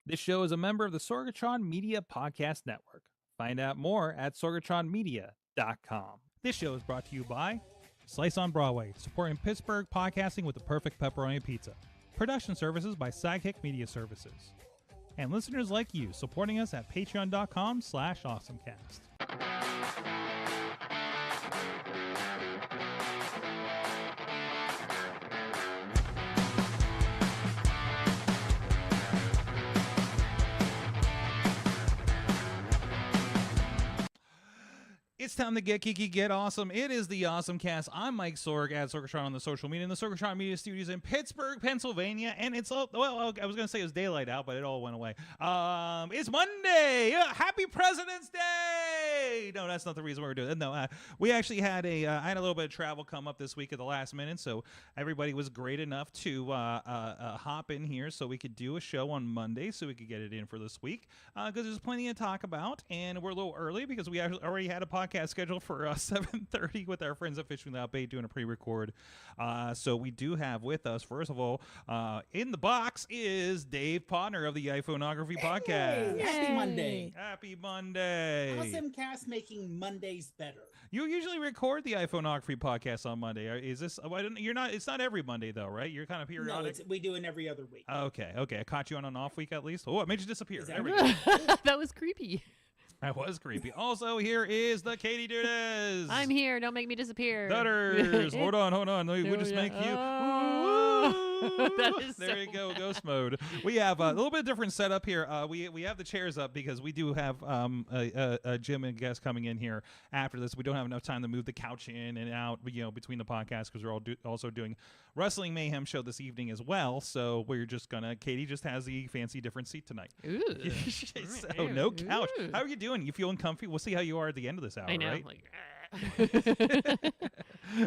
This show is a member of the Sorgatron Media Podcast Network. Find out more at sorgatronmedia.com. This show is brought to you by Slice on Broadway, supporting Pittsburgh podcasting with the perfect pepperoni pizza. Production services by Sidekick Media Services. And listeners like you, supporting us at patreon.com/awesomecast. It's time to get geeky, get awesome. It is the AwesomeCast. I'm Mike Sorg at Sorgatron on the social media in the Sorgatron Media Studios in Pittsburgh, Pennsylvania. And it's, well, I was going to say it was daylight out, but it all went away. It's Monday. Happy President's Day. No, that's not the reason we're doing it. No, we actually had I had a little bit of travel come up this week at the last minute. So everybody was great enough to hop in here so we could do a show on Monday so we could get it in for this week. Because there's plenty to talk about. And we're a little early because we already had a podcast scheduled for 7:30 with our friends at Fishing Without Bait doing a pre-record. So we do have with us, first of all, in the box is Dave Podner of the iPhoneography Podcast. Happy Monday. Happy Monday. AwesomeCast making Mondays better. You usually record the iPhoneography Podcast on Monday. Is this? You're not. It's not every Monday though, right? You're kind of periodic. No, we do it every other week. Okay. I caught you on an off week at least. Oh, it made you disappear. There we go. That was creepy. That was creepy. Also, here is the Katie Dudas. I'm here. Don't make me disappear. Dutters. Hold on. We'll just make you. That is there you go, bad. ghost mode. We have a little bit different setup here. We have the chairs up because we do have a Jim and guest coming in here after this. We don't have enough time to move the couch in and out, between the podcasts because we're all also doing Wrestling Mayhem show this evening as well. So we're just gonna. Katie just has the fancy different seat tonight. Ooh. So no couch. How are you doing? You feeling comfy? We'll see how you are at the end of this hour. I know. Right? Like,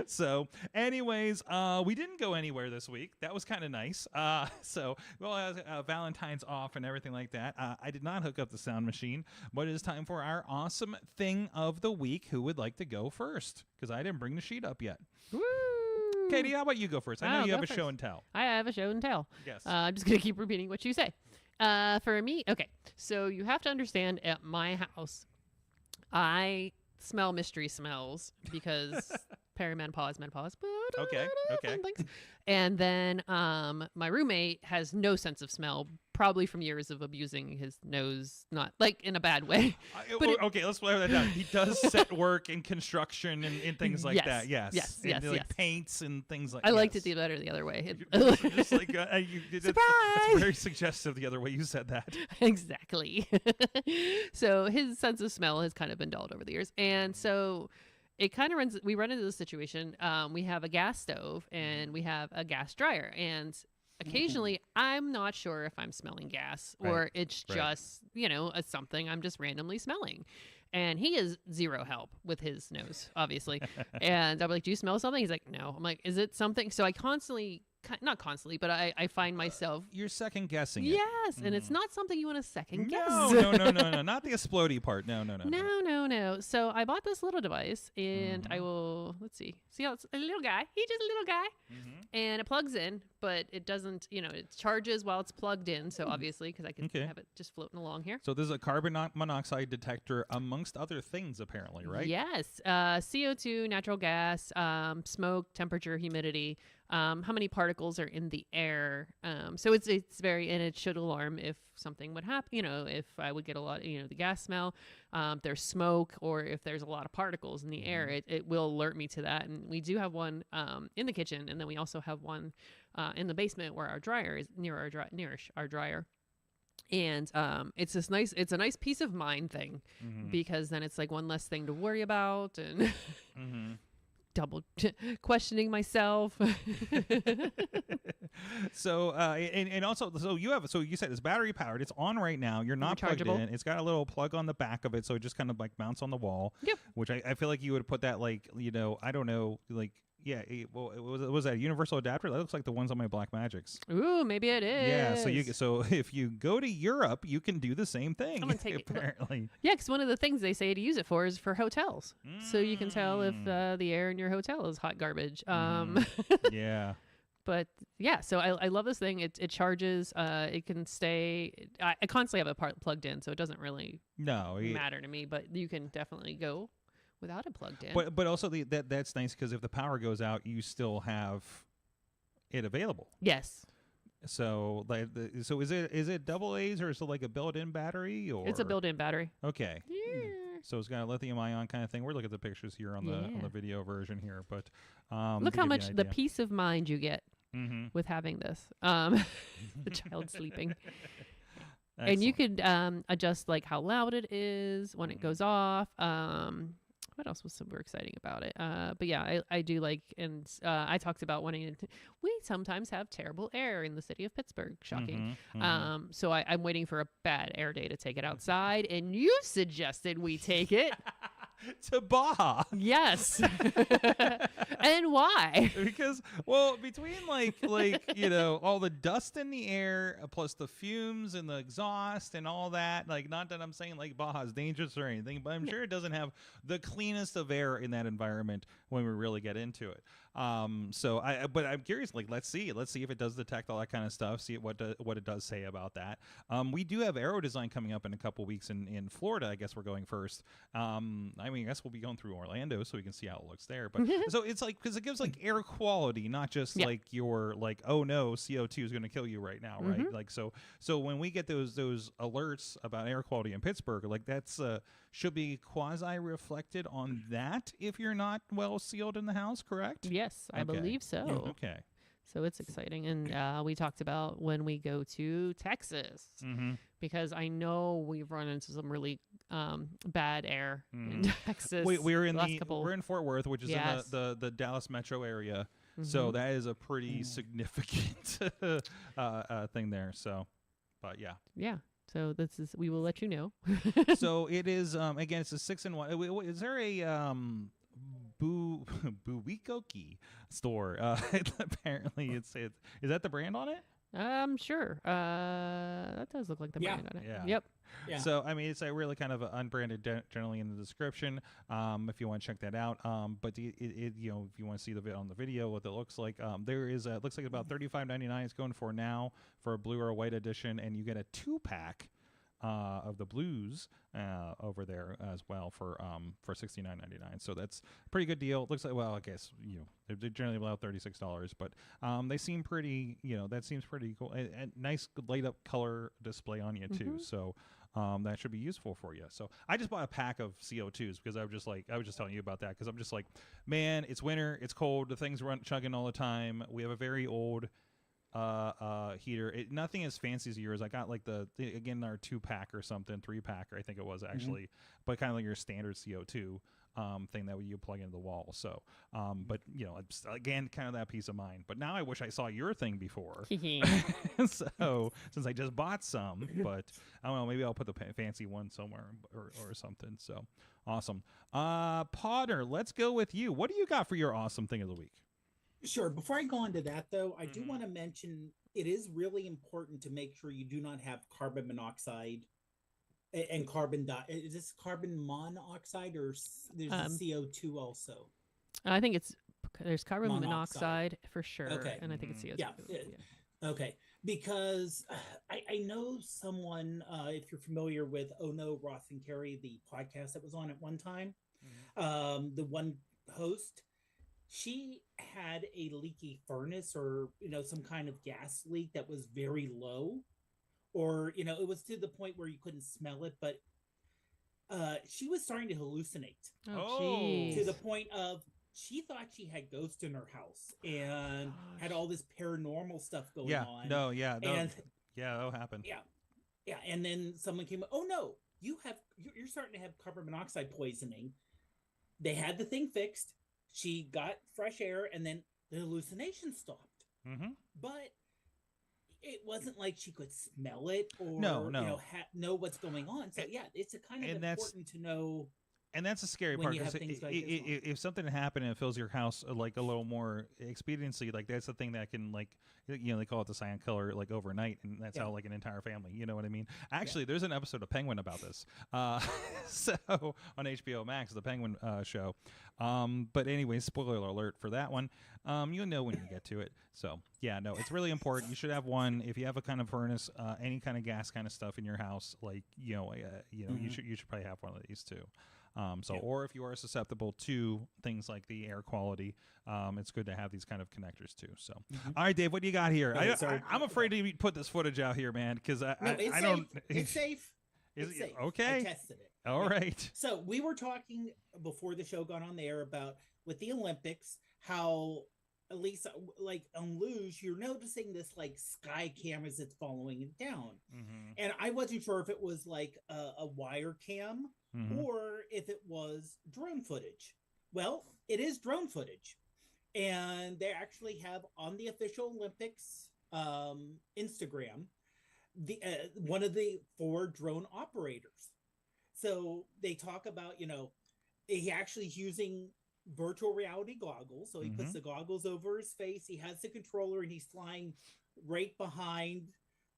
So, anyways, we didn't go anywhere this week. That was kind of nice. So, Valentine's off and everything like that. I did not hook up the sound machine, but it is time for our awesome thing of the week. Who would like to go first? Because I didn't bring the sheet up yet. woo. Katie, how about you go first? I know you have a show and tell. I have a show and tell. Yes. I'm just going to keep repeating what you say. For me, okay. So you have to understand at my house, I smell mystery smells because perimenopause, menopause. Okay. Things. And then my roommate has no sense of smell, probably from years of abusing his nose, not like in a bad way. Okay, let's slow that down. He does set work and construction and things like that. Yes. And like paints and things like that. I liked it better the other way. Just like Surprise! It's very suggestive the other way you said that. Exactly. So his sense of smell has kind of been dulled over the years. And so it kind of we run into this situation. We have a gas stove and we have a gas dryer. And occasionally I'm not sure if I'm smelling gas or it's just, something I'm just randomly smelling. And he is zero help with his nose, obviously. And I'm like, do you smell something? He's like, no. I'm like, is it something? So I not constantly, but I find myself. You're second guessing it. Yes, and it's not something you want to second guess. No, not the explodey part. No. No. So I bought this little device, and I will, let's see how it's a little guy. He's just a little guy, and it plugs in, but it doesn't, it charges while it's plugged in. So obviously, because I can have it just floating along here. So this is a carbon monoxide detector, amongst other things, apparently, right? Yes, CO2, natural gas, smoke, temperature, humidity. How many particles are in the air? So it's very, and it should alarm if something would happen. If I would get a lot, the gas smell, there's smoke, or if there's a lot of particles in the air, it will alert me to that. And we do have one in the kitchen, and then we also have one in the basement where our dryer is nearish our dryer. And it's a nice peace of mind thing because then it's like one less thing to worry about and double questioning myself. So and also, so you said it's battery powered. It's on right now. You're not plugged in. It's got a little plug on the back of it, so it just kind of like mounts on the wall. Yep. Which I feel like you would put that like I don't know, like. Yeah, was that a universal adapter? That looks like the ones on my Black Magics. Ooh, maybe it is. Yeah, so if you go to Europe, you can do the same thing. I'm gonna take apparently. it. Yeah, because one of the things they say to use it for is for hotels, so you can tell if the air in your hotel is hot garbage. Yeah. But yeah, so I love this thing. It charges. It can stay. I constantly have it plugged in, so it doesn't really matter to me. But you can definitely go without it plugged in. But also that's nice because if the power goes out, you still have it available. Yes. So so is it double A's or is it like a built-in battery or? It's a built-in battery. Okay. Yeah. So it's got a lithium-ion kind of thing. We're looking at the pictures here on the video version here, but look how much the peace of mind you get with having this. The child sleeping. And you could adjust like how loud it is when it goes off. What else was super exciting about it? But yeah, I do like, and I talked about wanting to. We sometimes have terrible air in the city of Pittsburgh. Shocking. So I'm waiting for a bad air day to take it outside, and you suggested we take it to Baja. Yes. And why? Because, well, between like all the dust in the air plus the fumes and the exhaust and all that, like, not that I'm saying like Baja's dangerous or anything, but I'm sure it doesn't have the cleanest of air in that environment when we really get into it. But I'm curious, like, let's see if it does detect all that kind of stuff, see what it does say about that. We do have Aero Design coming up in a couple weeks in Florida. I guess we're going first. I guess we'll be going through Orlando so we can see how it looks there. But so it's like, because it gives like air quality, not just like your like, oh no, CO2 is going to kill you right now, right? Like so when we get those alerts about air quality in Pittsburgh, like that's should be quasi reflected on that if you're not well sealed in the house, correct? Yes, I believe so. Okay. So it's exciting. And we talked about when we go to Texas, because I know we've run into some really bad air in Texas. We're in Fort Worth, which is in the Dallas metro area. So that is a pretty significant thing there. So, but yeah. Yeah. So we will let you know. So it is, again, it's a 6-in-1. Is there a Buwikoki store? Apparently is that the brand on it? Sure. That does look like the brand on it. Yeah. Yep. Yeah. So I mean, it's a really kind of unbranded, generally in the description. If you want to check that out. But if you want to see the video, what it looks like, there is it looks like about $35.99. It's going for now for a blue or a white edition, and you get a 2-pack of the blues over there as well for $69.99. So that's a pretty good deal. It looks like, well, I guess they're generally about $36, but they seem pretty. That seems pretty cool. And nice light up color display on you too. So. That should be useful for you. So I just bought a pack of CO2s because I was just telling you about that because I'm just like, man, it's winter, it's cold, the things run chugging all the time. We have a very old heater. Nothing as fancy as yours. I got like our 2-pack or something, 3-pack, I think it was actually, but kind of like your standard CO2 thing that you plug into the wall. So, but it's, again, kind of that peace of mind. But now I wish I saw your thing before. So since I just bought some, but I don't know, maybe I'll put the fancy one somewhere or something. So awesome. Potter, let's go with you. What do you got for your awesome thing of the week? Sure. Before I go into that, though, I do want to mention it is really important to make sure you do not have carbon monoxide and carbon is this carbon monoxide or there's CO2 also? I think there's carbon monoxide for sure. Okay. And I think it's CO2. Yeah. Okay. Because I know someone, if you're familiar with Oh No, Roth and Carey, the podcast that was on at one time, the one host, she had a leaky furnace or, some kind of gas leak that was very low. Or, it was to the point where you couldn't smell it, but she was starting to hallucinate. Oh, to the point of she thought she had ghosts in her house and had all this paranormal stuff going on. That'll happen. Yeah. And then someone came, oh no, you're starting to have carbon monoxide poisoning. They had the thing fixed. She got fresh air, and then the hallucination stopped. But it wasn't like she could smell it or know what's going on. So yeah, it's a kind of important to know And that's a scary when part you have because things like this one. if something happened and it fills your house like a little more expediency, like that's the thing that can like they call it the silent killer like overnight, and that's how like an entire family. You know what I mean? Actually, there's an episode of Penguin about this. So on HBO Max, the Penguin show. But anyway, spoiler alert for that one. You'll know when you get to it. So yeah, no, it's really important. You should have one if you have a kind of furnace, any kind of gas kind of stuff in your house. Like you should probably have one of these too. Or if you are susceptible to things like the air quality, it's good to have these kind of connectors too. So, all right, Dave, what do you got here? I'm afraid to put this footage out here, man, because I don't. It's safe. It's safe. okay? I tested it. All right. So we were talking before the show got on the air about with the Olympics, how at least like on luge, you're noticing this like sky cameras that's following it down, and I wasn't sure if it was like a wire cam or if it was drone footage. Well, it is drone footage, and they actually have on the official Olympics Instagram the one of the 4 drone operators. So they talk about he actually is using virtual reality goggles. So he puts the goggles over his face. He has the controller, and he's flying right behind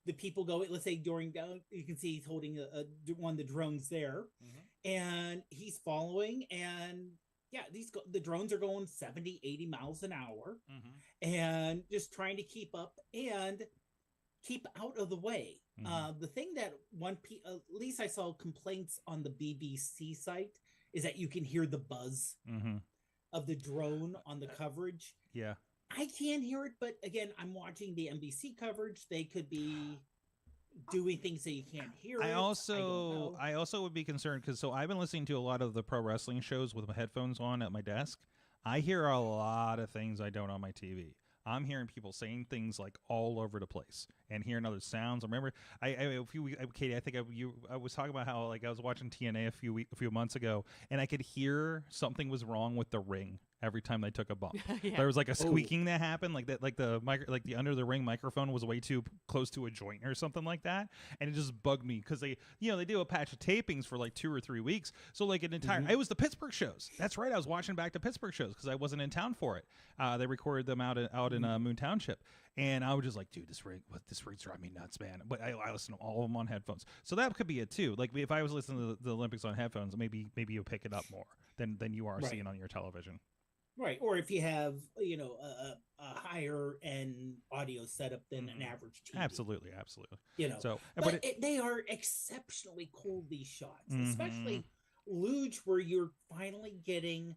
the people going. Let's say during you can see he's holding one of the drones there, and he's following. And yeah, the drones are going 70, 80 miles an hour, and just trying to keep up and keep out of the way. The thing that at least I saw complaints on the BBC site is that you can hear the buzz of the drone on the coverage. Yeah. I can't hear it, but again, I'm watching the NBC coverage. They could be doing things that you can't hear. I also would be concerned because I've been listening to a lot of the pro wrestling shows with my headphones on at my desk. I hear a lot of things I don't on my TV. I'm hearing people saying things like all over the place and hearing other sounds. I remember Katie, I think I was talking about how like I was watching TNA a few months ago, and I could hear something was wrong with the ring every time they took a bump. There was like a squeaking that happened, like that, like the under the ring microphone was way too close to a joint or something like that, and it just bugged me because they do a patch of tapings for like 2 or 3 weeks, so like an entire it was the Pittsburgh shows. That's right, I was watching back to Pittsburgh shows because I wasn't in town for it. They recorded them out in Moon Township, and I was just like, dude, this ring's driving me nuts, man. But I listen to all of them on headphones, so that could be it too. Like if I was listening to the Olympics on headphones, maybe you'll pick it up more than you are seeing on your television. Right, or if you have a higher end audio setup than an average TV. Absolutely. So, but they are exceptionally cool, these shots, especially luge, where you're finally getting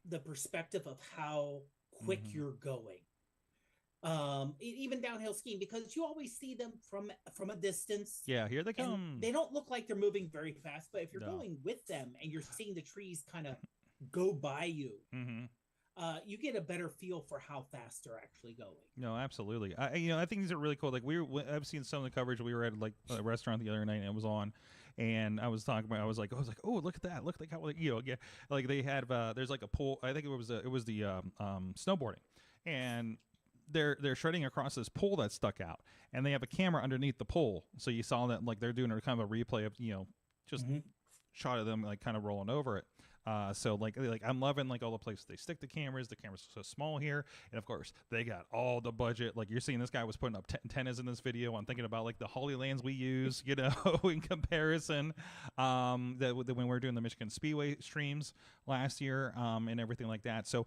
the perspective of how quick you're going. Even downhill skiing, because you always see them from a distance. Yeah, here they come. They don't look like they're moving very fast, but if you're going with them and you're seeing the trees kind of go by you. You get a better feel for how fast they're actually going. No, absolutely. I think these are really cool. Like I've seen some of the coverage. We were at like a restaurant the other night, and it was on, and I was like, oh, look at that! Look at how like they had there's like a pool. I think it was the snowboarding, and they're shredding across this pole that stuck out, and they have a camera underneath the pole, so you saw that like they're doing a kind of a replay of just shot of them like kind of rolling over it. So like I'm loving like all the places they stick the cameras. The cameras are so small here, and of course they got all the budget. Like you're seeing, this guy was putting up antennas in this video. I'm thinking about like the Holy Lands we use, in comparison. That when we were doing the Michigan Speedway streams last year, and everything like that. So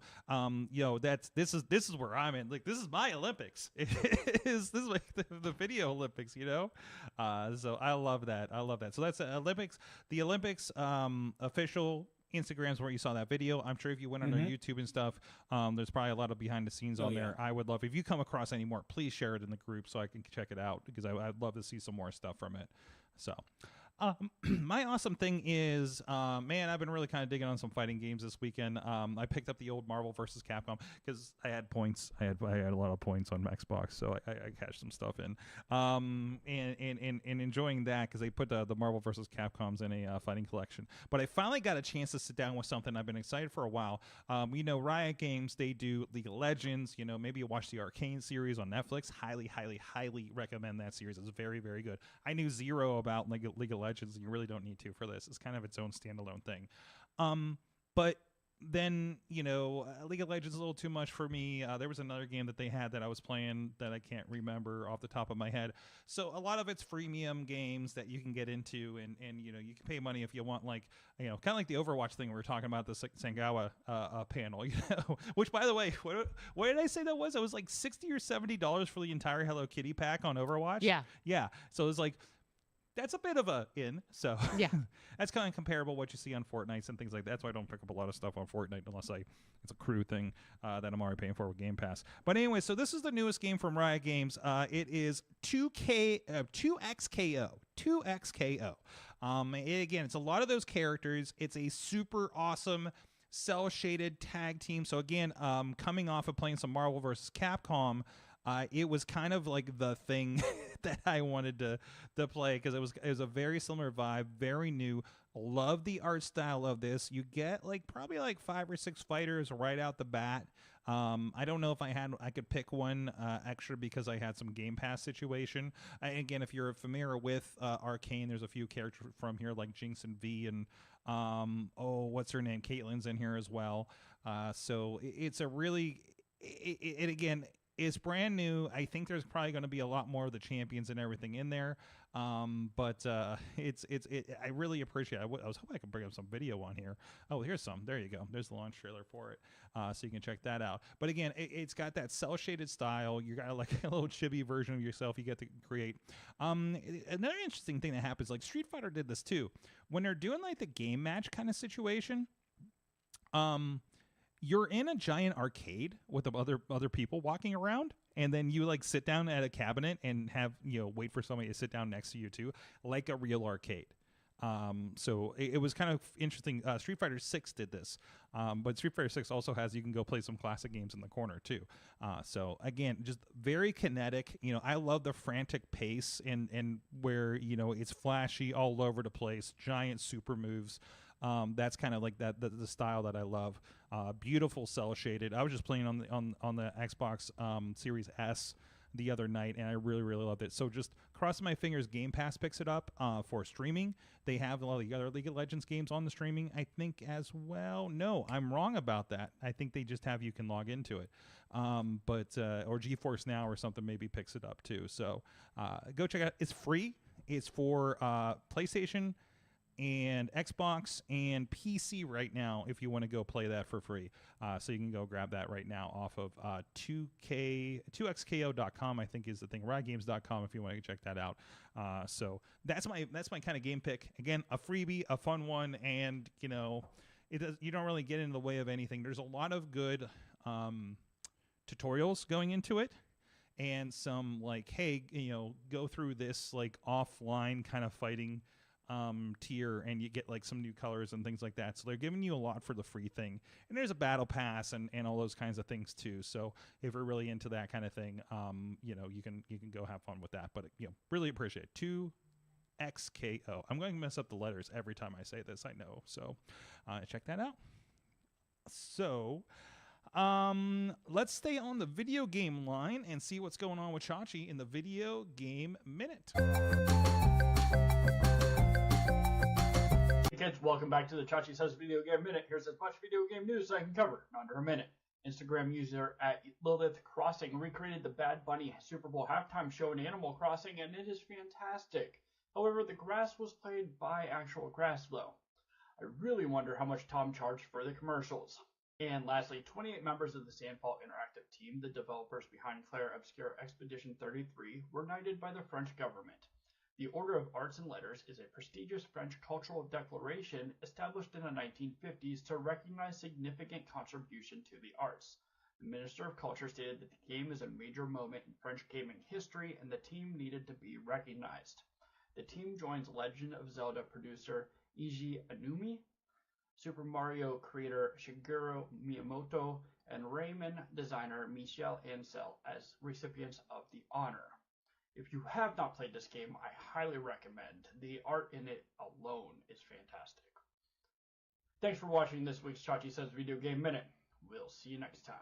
this is where I'm in. Like this is my Olympics. This is like the video Olympics. So I love that. So that's Olympics. The Olympics official Instagram's where you saw that video. I'm sure if you went on our YouTube and stuff, there's probably a lot of behind the scenes on there. I would love, if you come across any more, please share it in the group so I can check it out, because I'd love to see some more stuff from it. So my awesome thing is, man, I've been really kind of digging on some fighting games this weekend. I picked up the old Marvel vs. Capcom because I had points. I had a lot of points on Xbox, so I cashed some stuff in. And enjoying that because they put the Marvel vs. Capcoms in a fighting collection. But I finally got a chance to sit down with something I've been excited for a while. Riot Games, they do League of Legends. Maybe you watch the Arcane series on Netflix. Highly, highly, highly recommend that series. It's very, very good. I knew zero about League of Legends, and you really don't need to for this. It's kind of its own standalone thing. But then, League of Legends is a little too much for me. There was another game that they had that I was playing that I can't remember off the top of my head. So a lot of it's freemium games that you can get into, and you can pay money if you want, like, kind of like the Overwatch thing we were talking about, the Sangawa panel, which, by the way, what did I say that was? It was like $60 or $70 for the entire Hello Kitty pack on Overwatch. Yeah. So it was like, that's a bit of a so Yeah. That's kind of comparable what you see on Fortnite and things like that. That's why I don't pick up a lot of stuff on Fortnite unless it's a crew thing that I'm already paying for with Game Pass. But anyway, so this is the newest game from Riot Games. It is 2XKO. Again, it's a lot of those characters. It's a super awesome cell shaded tag team. So again, coming off of playing some Marvel vs. Capcom. It was kind of like the thing that I wanted to play, because it was a very similar vibe, very new. Love the art style of this. You get probably 5 or 6 fighters right out the bat. I don't know if I could pick one extra because I had some Game Pass situation. Again, if you're familiar with Arcane, there's a few characters from here like Jinx and V, and what's her name? Caitlyn's in here as well. So it's a really again. It's brand new. I think there's probably going to be a lot more of the champions and everything in there. But I really appreciate it. I was hoping I could bring up some video on here. Oh, here's some. There you go. There's the launch trailer for it. So you can check that out. But again, it's got that cell shaded style. You got like a little chibi version of yourself you get to create. Another interesting thing that happens, like Street Fighter did this too. When they're doing like the game match kind of situation, you're in a giant arcade with other people walking around, and then you sit down at a cabinet and have wait for somebody to sit down next to you too, like a real arcade. So it was kind of interesting. Street Fighter 6 did this, but Street Fighter 6 also has, you can go play some classic games in the corner too. So again, just very kinetic. I love the frantic pace and where it's flashy all over the place, giant super moves. That's kind of like the style that I love. Beautiful cell shaded. I was just playing on the Xbox Series S the other night, and I really loved it. So just crossing my fingers, Game Pass picks it up for streaming. They have a lot of the other League of Legends games on the streaming, I think, as well. No, I'm wrong about that. I think they just have you can log into it. But or GeForce Now or something maybe picks it up too. So go check it out. It's free. It's for PlayStation and Xbox and PC right now if you want to go play that for free. So you can go grab that right now off of 2xko.com, I think is the thing, riotgames.com if you want to check that out. So that's my kind of game pick. Again, a freebie, a fun one, and you don't really get in the way of anything. There's a lot of good tutorials going into it, and some hey, go through this offline kind of fighting tier, and you get some new colors and things like that. So they're giving you a lot for the free thing, and there's a battle pass and all those kinds of things too. So if you're really into that kind of thing, you can go have fun with that. But really appreciate it. 2XKO. I'm going to mess up the letters every time I say this, I know. So check that out. So let's stay on the video game line and see what's going on with Chachi in the video game minute. Hey kids, welcome back to the Chachi Says Video Game Minute. Here's as much video game news as I can cover in under a minute. Instagram user at Lilith Crossing recreated the Bad Bunny Super Bowl halftime show in Animal Crossing, and it is fantastic. However, the grass was played by actual grass though. I really wonder how much Tom charged for the commercials. And lastly, 28 members of the Sandfall Interactive team, the developers behind Claire Obscure Expedition 33, were knighted by the French government. The Order of Arts and Letters is a prestigious French cultural declaration established in the 1950s to recognize significant contribution to the arts. The Minister of Culture stated that the game is a major moment in French gaming history and the team needed to be recognized. The team joins Legend of Zelda producer Eiji Aonuma, Super Mario creator Shigeru Miyamoto, and Rayman designer Michel Ancel as recipients of the honor. If you have not played this game, I highly recommend. The art in it alone is fantastic. Thanks for watching this week's Chachi Says Video Game Minute. We'll see you next time.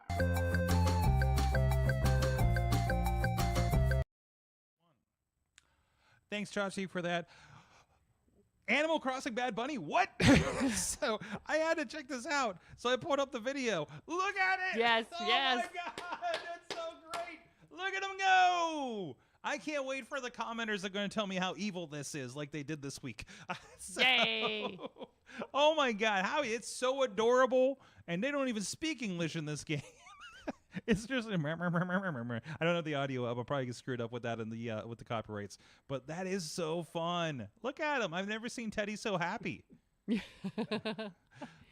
Thanks, Chachi, for that. Animal Crossing Bad Bunny? What? So I had to check this out. So I pulled up the video. Look at it. Yes, yes. Oh my God. That's so great. Look at him go. I can't wait for the commenters that are going to tell me how evil this is, like they did this week. Yay. Oh my God. How it's so adorable. And they don't even speak English in this game. It's just I don't know the audio up. I'll probably get screwed up with that in the with the copyrights. But that is so fun. Look at him. I've never seen Teddy so happy.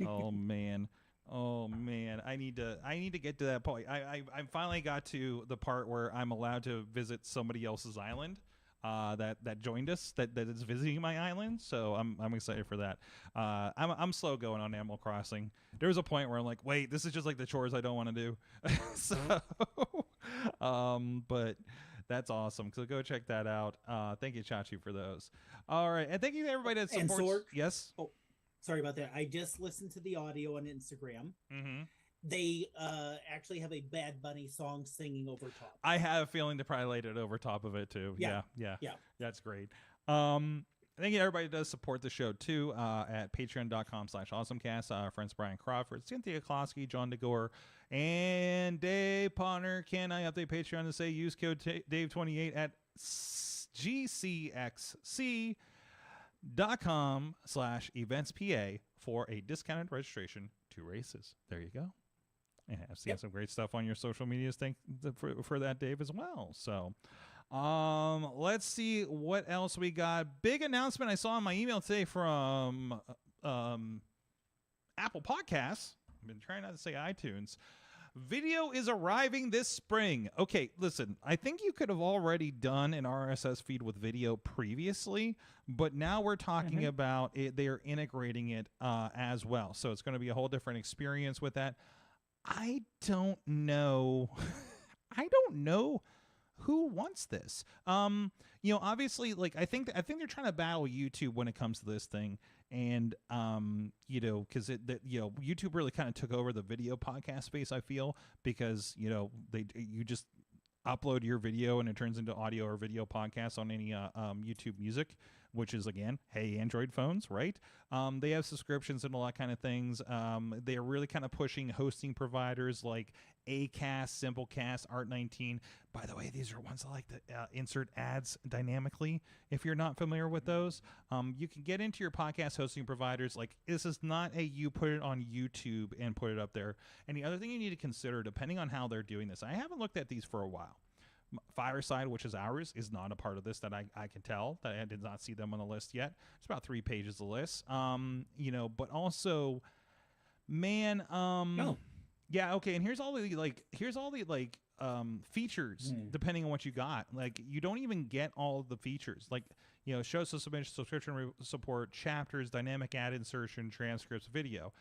Oh man. Oh man. I need to get to that point. I finally got to the part where I'm allowed to visit somebody else's island. That joined us, that is visiting my island, so I'm excited for that. I'm slow going on Animal Crossing. There was a point where I'm like, wait, this is just like the chores I don't want to do. So, but that's awesome. So go check that out. Thank you, Chachi, for those. All right, and thank you to everybody that supports. And Sorg, yes. Oh, sorry about that. I just listened to the audio on Instagram. Mm-hmm. They actually have a Bad Bunny song singing over top. I have a feeling they probably laid it over top of it too. Yeah. That's great. Thank you to everybody that does support the show too at patreon.com/awesomecast. Our friends Brian Crawford, Cynthia Klosky, John DeGore, and Dave Ponner. Can I update Patreon to say use code Dave28 at gcxc.com/eventspa for a discounted registration to races. There you go. And I've seen some great stuff on your social medias for that, Dave, as well. So let's see what else we got. Big announcement I saw in my email today from Apple Podcasts. I've been trying not to say iTunes. Video is arriving this spring. Okay, listen, I think you could have already done an RSS feed with video previously, but now we're talking about it. They're integrating it as well. So it's going to be a whole different experience with that. I don't know. I don't know who wants this. Obviously, like I think they're trying to battle YouTube when it comes to this thing, and because YouTube really kind of took over the video podcast space. I feel because you just upload your video and it turns into audio or video podcasts on any YouTube Music, which is, again, hey, Android phones, right? They have subscriptions and all that kind of things. They are really kind of pushing hosting providers like Acast, Simplecast, Art19. By the way, these are ones that like to insert ads dynamically. If you're not familiar with those, you can get into your podcast hosting providers. Like, this is not you put it on YouTube and put it up there. And the other thing you need to consider, depending on how they're doing this, I haven't looked at these for a while. Fireside, which is ours, is not a part of this that I can tell. That I did not see them on the list yet. It's about 3 pages of the list. But also, man, No. yeah, okay, and here's all the features depending on what you got. Like, you don't even get all of the features. Like, show subscription support, chapters, dynamic ad insertion, transcripts, video.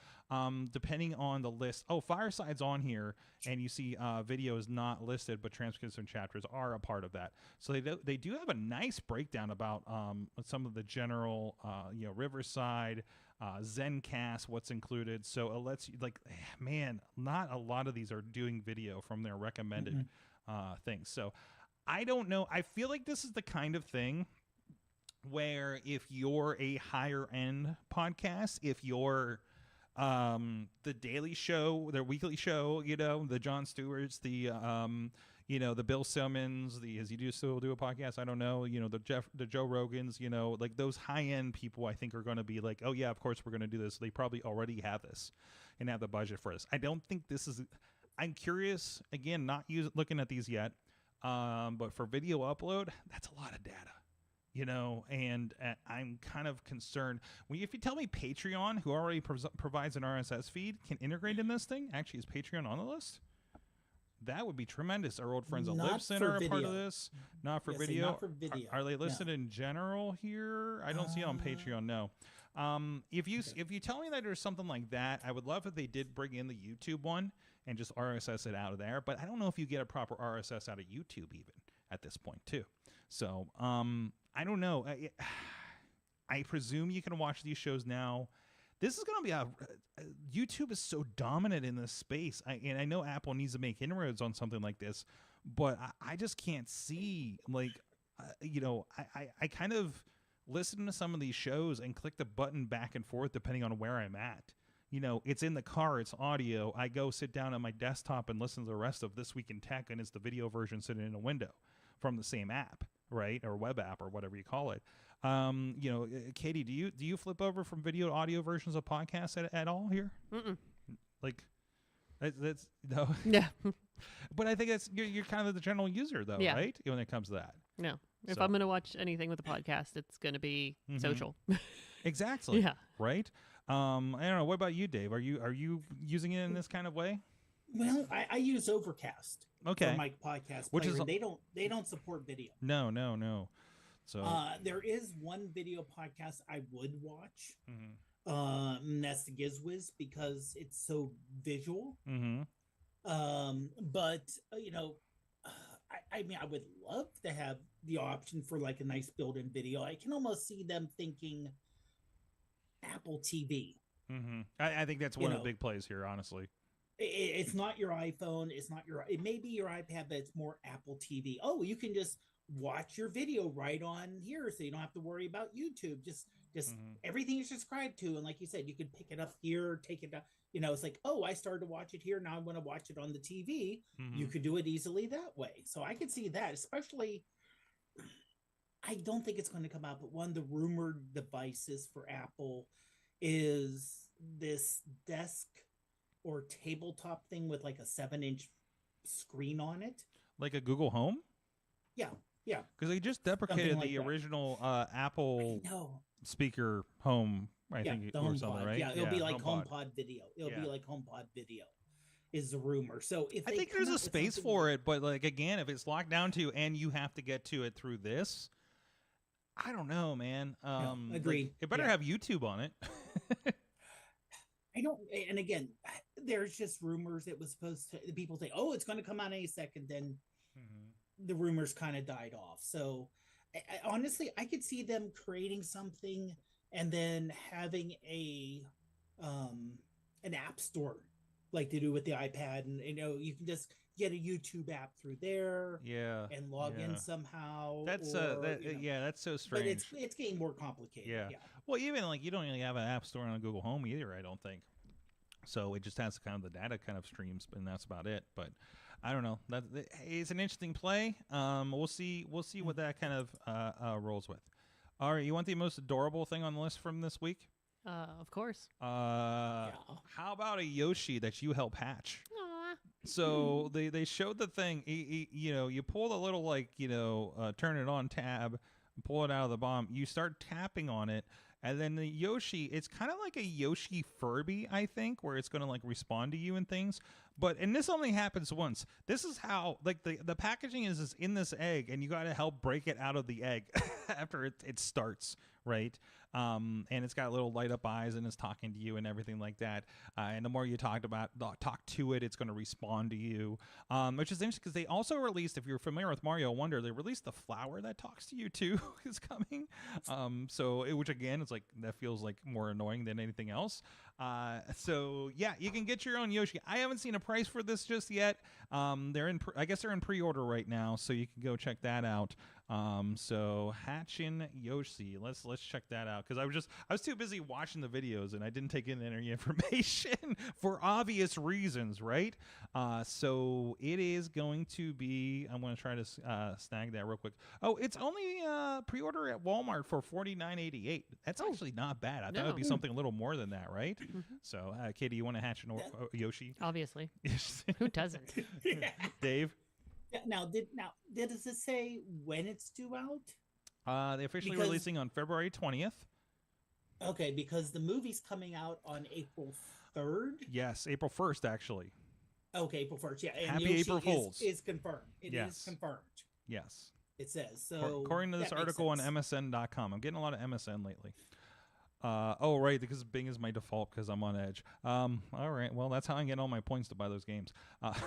Depending on the list. Oh, Fireside's on here, and you see video is not listed, but transcripts and chapters are a part of that. So they do have a nice breakdown about some of the general, Riverside, Zencast, what's included. So it lets you, man, not a lot of these are doing video from their recommended things. So I don't know. I feel like this is the kind of thing where if you're a higher end podcast, if you're the Daily Show, their weekly show, the Jon Stewarts, the Bill Simmons, is he still do a podcast? I don't know. The Joe Rogans, like those high end people, I think are going to be like, oh yeah, of course we're going to do this. They probably already have this and have the budget for this. I don't think this is. I'm curious. Again, not looking at these yet, but for video upload, that's a lot of data. And I'm kind of concerned. If you tell me Patreon, who already provides an RSS feed, can integrate in this thing, actually is Patreon on the list? That would be tremendous. Our old friends at Libsyn are a part of this. Not for video. Not for video. Are they listed in general here? I don't see it on Patreon, no. If you tell me that there's something like that, I would love if they did bring in the YouTube one and just RSS it out of there. But I don't know if you get a proper RSS out of YouTube even at this point, too. So, I don't know. I presume you can watch these shows now. This is going to be YouTube is so dominant in this space. And I know Apple needs to make inroads on something like this, but I just can't see, I kind of listen to some of these shows and click the button back and forth depending on where I'm at. You know, it's in the car, it's audio. I go sit down on my desktop and listen to the rest of This Week in Tech, and it's the video version sitting in a window from the same app, right? Or web app or whatever you call it. You know, Katie, do you flip over from video to audio versions of podcasts at all here? Mm-mm. Like, that's no. Yeah. But I think that's you're kind of the general user though, Yeah. right? When it comes to that. No. If So- I'm going to watch anything with a podcast, it's going to be Mhm. social. Exactly. Yeah. Right. I don't know. What about you, Dave? Are you using it in this kind of way? Well, I use Overcast Okay. for my podcast Which player. is- They don't support video. No. So. There is one video podcast I would watch. Mhm. And that's the Gizwiz because it's so visual. Mhm. But you know, I mean, I would love to have the option for like a nice built-in video. I can almost see them thinking Apple TV. Mhm. I think that's You one of know. the big plays here, honestly. It's not your iPhone. It's not your. It may be your iPad, but it's more Apple TV. Oh, you can just watch your video right on here, so you don't have to worry about YouTube. Just Mhm. everything you're subscribed to, and like you said, you can pick it up here, take it down. You know, it's like, oh, I started to watch it here. Now I want to watch it on the TV. You Mhm. could do it easily that way. So I could see that, especially. I don't think it's going to come out, but one of the rumored devices for Apple is this desk or tabletop thing with like a 7-inch screen on it. Like a Google Home, Yeah, because they just deprecated like the that. original Apple no, speaker Home. I think the or something, HomePod. right? Yeah, it'll be like HomePod. HomePod video. It'll Yeah. be like HomePod video, is the rumor. So if I think there's a space for it, but like again, if it's locked down to and you have to get to it through this, I don't know, man. like, agreed. it better Yeah. have YouTube on it. I don't. And again, there's just rumors. It was supposed to. People say, "Oh, it's going to come out any second." Then the rumors kind of died off. So honestly, I could see them creating something and then having an app store like they do with the iPad, and you know you can just get a YouTube app through there Yeah, and log yeah. in somehow. That's or, you know, yeah, that's so but strange. it's getting more complicated. Yeah. Well, even like you don't really have an app store on Google Home either, I don't think. So it just has kind of the data kind of streams, and that's about it. But I don't know. It's an interesting play. We'll see what that kind of rolls with. All right, you want the most adorable thing on the list from this week? Of course. How about a Yoshi that you help hatch? Aw. So they showed the thing. You know, you pull the little like turn it on tab, pull it out of the bomb. You start tapping on it, and then the Yoshi. It's kind of like a Yoshi Furby, I think, where it's going to like respond to you and things. And this only happens once. This is how like the packaging is in this egg, and you got to help break it out of the egg after it starts, right? And it's got little light up eyes and it's talking to you and everything like that. And the more you talk to it, it's going to respond to you, which is interesting because they also released, if you're familiar with Mario Wonder, they released the flower that talks to you too is coming. Which again, it's like that feels like more annoying than anything else. So yeah, you can get your own Yoshi. I haven't seen a price for this just yet. I guess they're in pre-order right now, so you can go check that out. So Hatchin' Yoshi, let's check that out because I was too busy watching the videos and I didn't take in any information for obvious reasons, right? So it is going to be. I'm going to try to snag that real quick. Oh, it's only pre-order at Walmart for $49.88. That's actually not bad. I thought it'd be something a little more than that, right? So, Katie, you want to hatch a Yoshi? Obviously. Who doesn't? Dave? Yeah, now, does it say when it's due out? They're officially Because- releasing on February 20th. Okay, because the movie's coming out on April 3rd. Yes, April 1st, actually. Okay, April 1st. Yeah, and Happy Yoshi April Fools. is confirmed. It is Yes. confirmed. Yes. It says so. According to this that makes article on sense. MSN.com. I'm getting a lot of MSN lately. Oh, right, because Bing is my default because I'm on Edge. All right, well, that's how I get all my points to buy those games.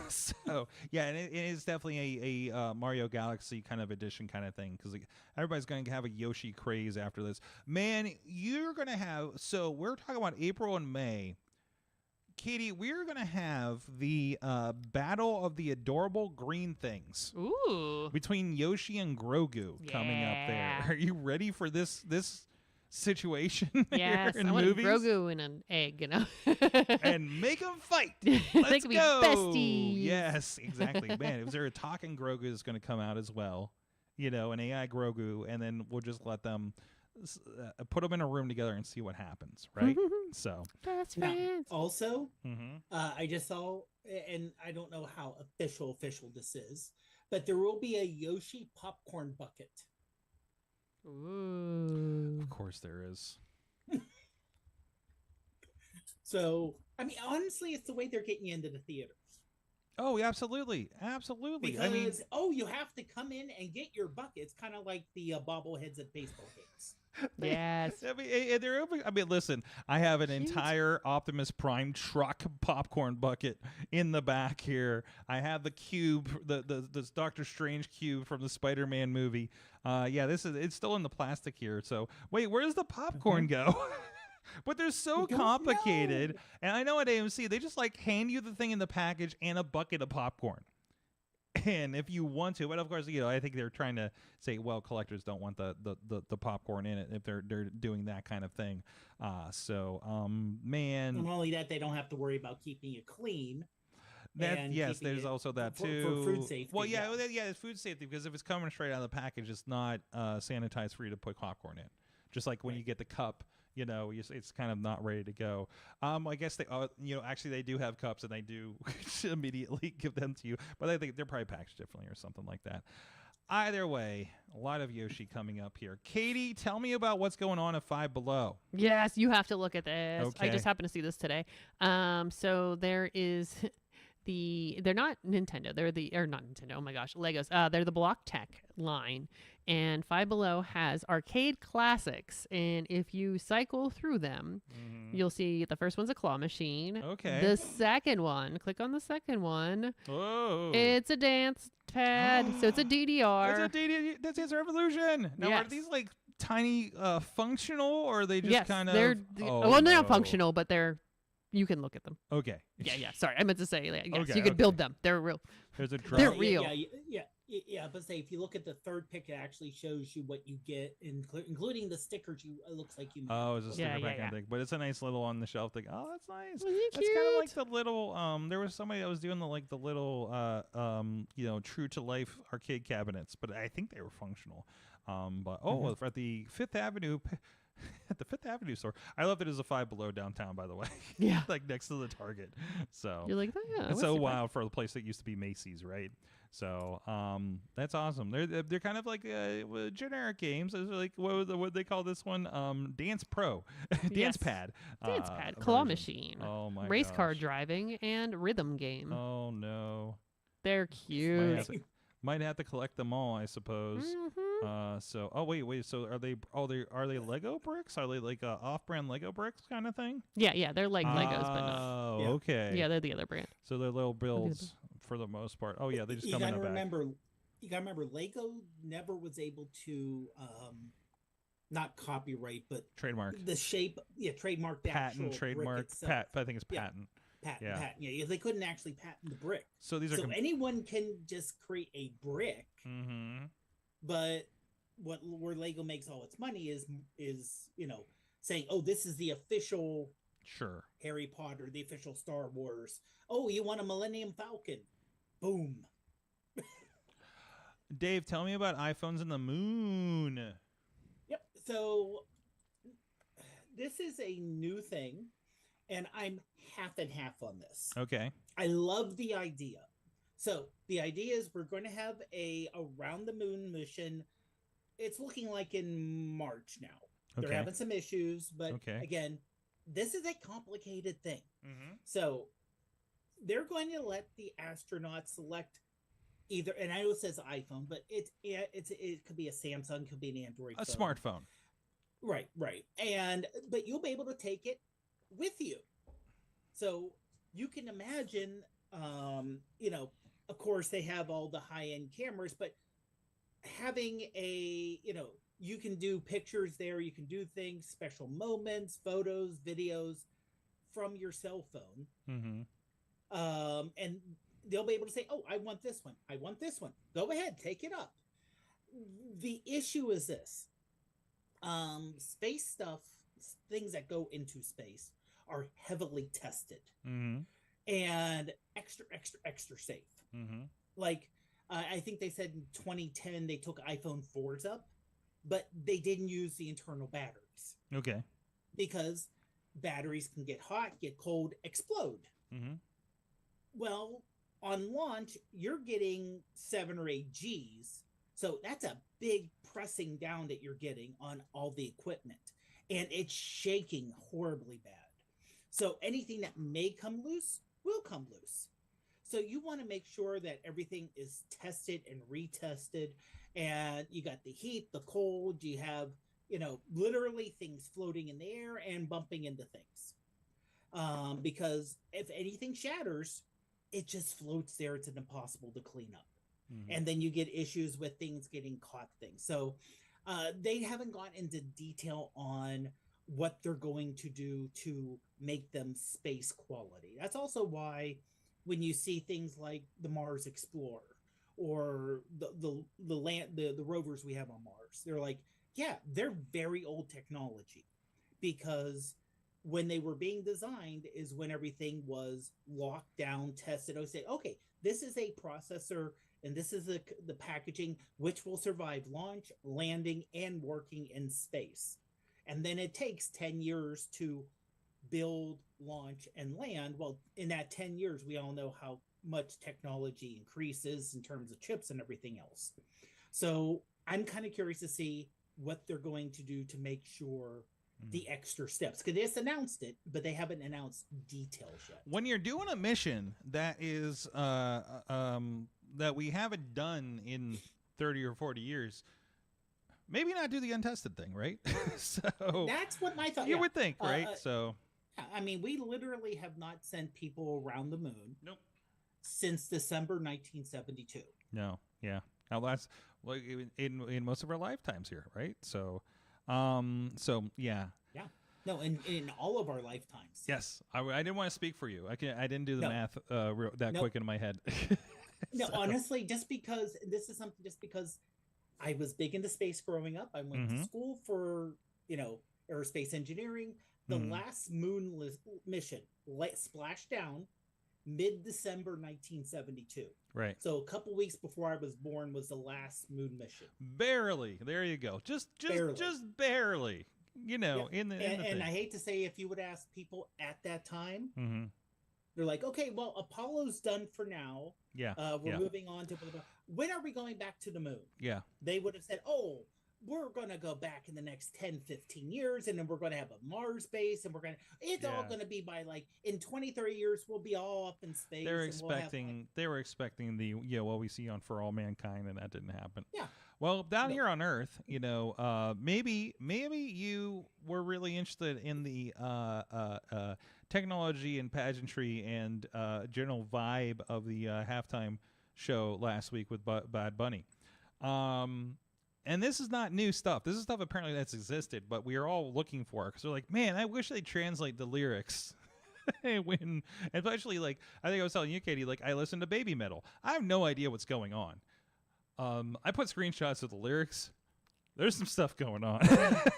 So, yeah, and it is definitely a Mario Galaxy kind of edition kind of thing because everybody's going to have a Yoshi craze after this. Man, you're going to have... So, we're talking about April and May. Katie, we're going to have the battle of the adorable green things Ooh. between Yoshi and Grogu coming up there. Yeah. Are you ready for this situation Yes, here in I want movies? Grogu and an egg, And make them fight. They Let's could be go. besties. Yes, exactly. Man, if there a talking Grogu is going to come out as well, an AI Grogu, and then we'll just let them put them in a room together and see what happens, right? So, Best Now, friends. also, mhm. I just saw, and I don't know how official this is, but there will be a Yoshi popcorn bucket. Ooh. Of course there is. So, I mean, honestly, it's the way they're getting you into the theaters. Oh, absolutely. Absolutely. Because, I mean, you have to come in and get your bucket. It's kind of like the bobbleheads at baseball games. Yes. I mean, listen, I have an Cute. entire Optimus Prime truck popcorn bucket in the back here. I have the cube, the Doctor Strange cube from the Spider-Man movie. It's still in the plastic here. So wait, where does the popcorn go? But they're so We don't complicated. know. And I know at AMC, they just like hand you the thing in the package and a bucket of popcorn. And if you want to, but of course, I think they're trying to say, well, collectors don't want the popcorn in it if they're doing that kind of thing. Man, Not only that, they don't have to worry about keeping it clean. and yes, keeping there's it also that for too. food safety. Well, it's food safety because if it's coming straight out of the package, it's not sanitized for you to put popcorn in. Just like when Right. you get the cup. It's kind of not ready to go. I guess they, actually they do have cups and they do immediately give them to you, but I think they're probably packaged differently or something like that. Either way, a lot of Yoshi coming up here. Katie, tell me about what's going on at Five Below. Yes, you have to look at this. I Okay. just happened to see this today. So there is they're not Nintendo. They're not Nintendo. Oh my gosh, Legos. They're the Block Tech line. And Five Below has arcade classics. And if you cycle through them, you'll see the first one's a claw machine. Okay. The second one, click on the second one. Whoa. It's a dance pad. So it's a DDR. That's Dance Revolution. Now, are Yes. these like tiny functional or are they just Yes, kind of. they're Oh, they're not no. functional, but you can look at them. Okay. Yeah. Sorry, I meant to say yes. Okay, You could build okay. them. They're real. There's a They're drop. real. Yeah. But say if you look at the third pick, it actually shows you what you get, including the stickers. It looks like you. Oh, it's a sticker Yeah, pack yeah. kind of thing. But it's a nice little on the shelf thing. Oh, that's nice. Isn't it That's kind of like cute? the little there was somebody that was doing the little true to life arcade cabinets, but I think they were functional. At the Fifth Avenue at the Fifth Avenue store. I love it as a Five Below downtown, by the way. Yeah. Like next to the Target. So You're like, oh, yeah. it's what's so the point? wild for a place that used to be Macy's, right? So that's awesome. They're kind of like generic games. It's like what they call this one? Dance Pro, Dance Yes. Pad, Dance pad, claw version. machine, Oh my race car gosh. driving, and rhythm game. Oh no. They're cute. Might have to collect them all, I suppose. Mhm. Wait. So are they Lego bricks? Are they like off-brand Lego bricks kind of thing? Yeah. They're like Legos, but not. Oh, Yeah. okay. Yeah, they're the other brand. So they're little builds for the most part. Oh yeah, they just You come in gotta a bag. you gotta remember, Lego never was able to not copyright, but Trademark. the shape, trademark the Patent, actual brick trademark, itself. I think it's Yeah. patent. Patent. Yeah. Yeah, they couldn't actually patent the brick. So these are. So anyone can just create a brick, Mm-hmm. but where Lego makes all its money is saying, oh, this is the official Sure. Harry Potter, the official Star Wars. Oh, you want a Millennium Falcon? Boom. Dave, tell me about iPhones and the moon. Yep. So this is a new thing, and I'm half and half on this. Okay. I love the idea. So the idea is we're going to have a around the moon mission. It's looking like in March now. Okay. They're having some issues, but Okay. again, this is a complicated thing. Mm-hmm. So they're going to let the astronauts select either, and I know it says iPhone, but it could be a Samsung, could be an Android, A phone. smartphone. Right. But you'll be able to take it with you. So you can imagine, of course they have all the high-end cameras, but having you can do pictures there, you can do things, special moments, photos, videos from your cell phone. Mm-hmm. And they'll be able to say, oh, I want this one. I want this one. Go ahead, take it up. The issue is this. Space stuff, things that go into space are heavily tested. Mm-hmm. And extra safe. Mm-hmm. Like, I think they said in 2010 they took iPhone 4s up, but they didn't use the internal batteries. Okay. Because batteries can get hot, get cold, explode. Mm-hmm. Well, on launch, you're getting 7 or 8 Gs. So that's a big pressing down that you're getting on all the equipment. And it's shaking horribly bad. So anything that may come loose will come loose. So you want to make sure that everything is tested and retested. And you got the heat, the cold, you have, literally things floating in the air and bumping into things. Because if anything shatters, it just floats there. It's impossible to clean up. Mm-hmm. And then you get issues with things getting caught things. So they haven't gone into detail on what they're going to do to make them space quality. That's also why when you see things like the Mars Explorer or the rovers we have on Mars, they're like, yeah, they're very old technology, because when they were being designed is when everything was locked down, tested. I would say, okay, this is a processor and this is the packaging which will survive launch, landing, and working in space. And then it takes 10 years to build, launch, and land. Well, in that 10 years, we all know how much technology increases in terms of chips and everything else. So I'm kind of curious to see what they're going to do to make sure the extra steps, because they just announced it, but they haven't announced details yet. When you're doing a mission that is that we haven't done in 30 or 40 years, maybe not do the untested thing, right? So that's what my thought. You would think, right? I mean, we literally have not sent people around the moon. Nope. Since December 1972. No, yeah. Now that's in most of our lifetimes here, right? So yeah. Yeah. No, in all of our lifetimes. Yes, I didn't want to speak for you. I didn't do the math quick in my head. No, honestly, just because I was big into space growing up. I went to school for aerospace engineering. The last moon mission splashed down mid-December 1972. Right. So a couple weeks before I was born was the last moon mission. Barely. There you go. Just barely. In the and I hate to say, if you would ask people at that time, they're like, okay, well, Apollo's done for now. Yeah. We're moving on to blah, blah. When are we going back to the moon? Yeah. They would have said, oh, we're going to go back in the next 10, 15 years, and then we're going to have a Mars base, and it's all going to be by in 20, 30 years, we'll be all up in space. They were expecting the, what we see on For All Mankind, and that didn't happen. Yeah. Well, down here on Earth, maybe you were really interested in the technology and pageantry and general vibe of the halftime show last week with Bad Bunny. And this is not new stuff. This is stuff apparently that's existed, but we are all looking for it because we're like, man, I wish they'd translate the lyrics. When, especially I think I was telling you, Katie, I listen to baby metal. I have no idea what's going on. I put screenshots of the lyrics. There's some stuff going on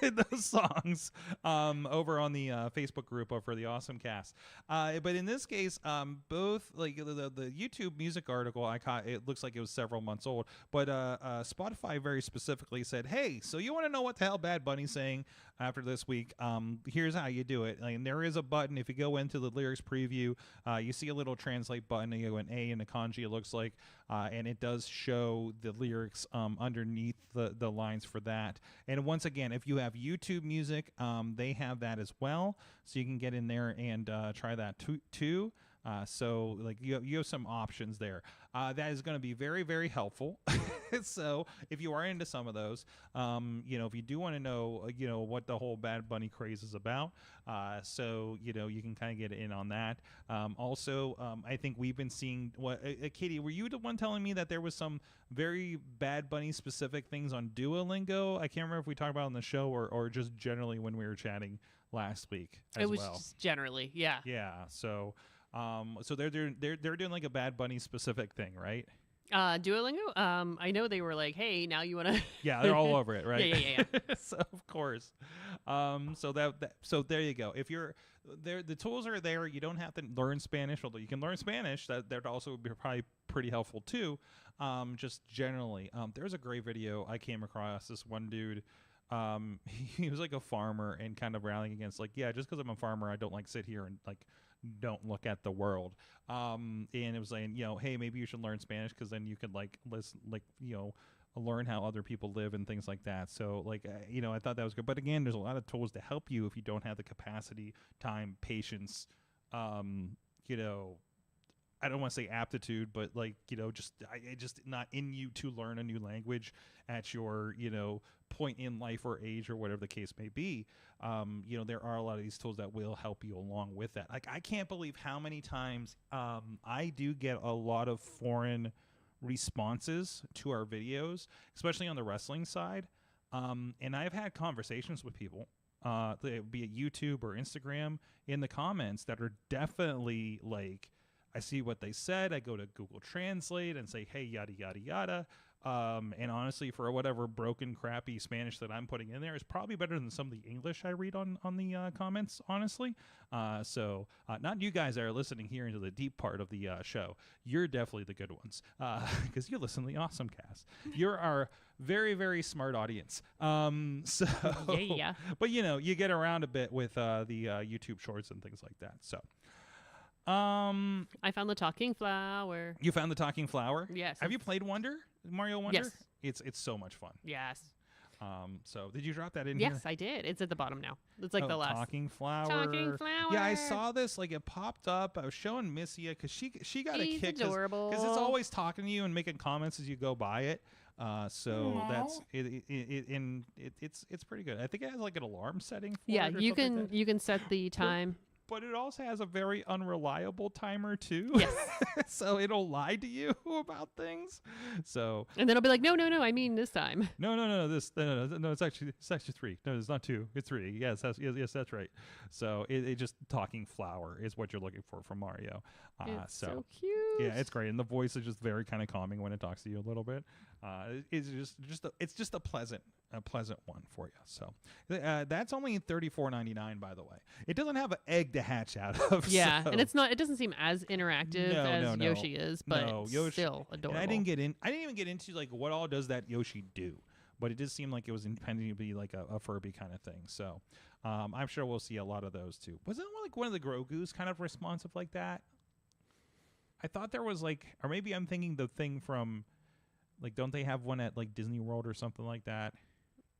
in those songs over on the Facebook group for the AwesomeCast. But in this case, both the YouTube music article I caught, it looks like it was several months old. But Spotify very specifically said, "Hey, so you want to know what the hell Bad Bunny's saying after this week? Here's how you do it. There is a button. If you go into the lyrics preview, you see a little translate button. You go an A in the kanji. It looks like, and it does show the lyrics underneath the lines for that. And once again, if you have YouTube Music, they have that as well, so you can get in there and try that too. So you have some options there. That is going to be very, very helpful. So if you are into some of those, if you do want to know, what the whole Bad Bunny craze is about, so you can kind of get in on that. Also, I think we've been seeing Katie, were you the one telling me that there was some very Bad Bunny specific things on Duolingo? I can't remember if we talked about it on the show or just generally when we were chatting last week as It was well. just generally, yeah. Yeah. So so they're doing like a Bad Bunny specific thing, right? Duolingo. I know they were like, "Hey, now you want to." Yeah, they're all over it, right? Yeah. So of course, so so there you go. If you're there, the tools are there. You don't have to learn Spanish, although you can learn Spanish. That also would be probably pretty helpful too. Just generally, there's a great video I came across. This one dude, he was like a farmer and kind of rallying against like, yeah, just because I'm a farmer, I don't like sit here and like don't look at the world. And it was saying, hey, maybe you should learn Spanish because then you could like listen, like, learn how other people live and things like that. So like, I thought that was good. But again, there's a lot of tools to help you if you don't have the capacity, time, patience, I don't want to say aptitude, but like, just not in you to learn a new language at your, point in life or age or whatever the case may be. There are a lot of these tools that will help you along with that. Like, I can't believe how many times I do get a lot of foreign responses to our videos, especially on the wrestling side. And I've had conversations with people, be it YouTube or Instagram, in the comments that are definitely like, I see what they said. I go to Google Translate and say, hey, yada, yada, yada. And honestly, for whatever broken, crappy Spanish that I'm putting in there is probably better than some of the English I read on the comments, honestly. So not you guys that are listening here into the deep part of the show. You're definitely the good ones because you listen to the AwesomeCast. You're our very, very smart audience. Yeah. But, you get around a bit with the YouTube shorts and things like that. So. I found the talking flower. You found the talking flower? Yes. Have you played Mario Wonder? Yes. It's so much fun. Yes. So did you drop that in here? Yes, I did. It's at the bottom now. It's like the last. Talking flower. Talking flower. Yeah, I saw this. Like, it popped up. I was showing Missy because she got a kick. Adorable. Because it's always talking to you and making comments as you go by it. So Aww. that's it's pretty good. I think it has like an alarm setting for Yeah, it or you something can like that. you can set the time. But it also has a very unreliable timer too. Yes. So it'll lie to you about things. So And then I'll be like, no, I mean this time. no, it's actually 3. No, it's not 2. It's 3. Yes, yes, that's right. So it just talking flower is what you're looking for from Mario. It's so so cute. yeah, it's great, and the voice is just very kind of calming when it talks to you a little bit. It's just a pleasant one for you. So that's only $34.99, by the way. It doesn't have an egg to hatch out of. Yeah, so. and it doesn't seem as interactive as No. Yoshi is, but it's Yoshi, still adorable. I didn't even get into like what all does that Yoshi do, but it did seem like it was intended to be like a Furby kind of thing. So I'm sure we'll see a lot of those too. Wasn't like one of the Grogu's kind of responsive like that? I thought there was like, or maybe I'm thinking the thing from, like, don't they have one at like Disney World or something like that?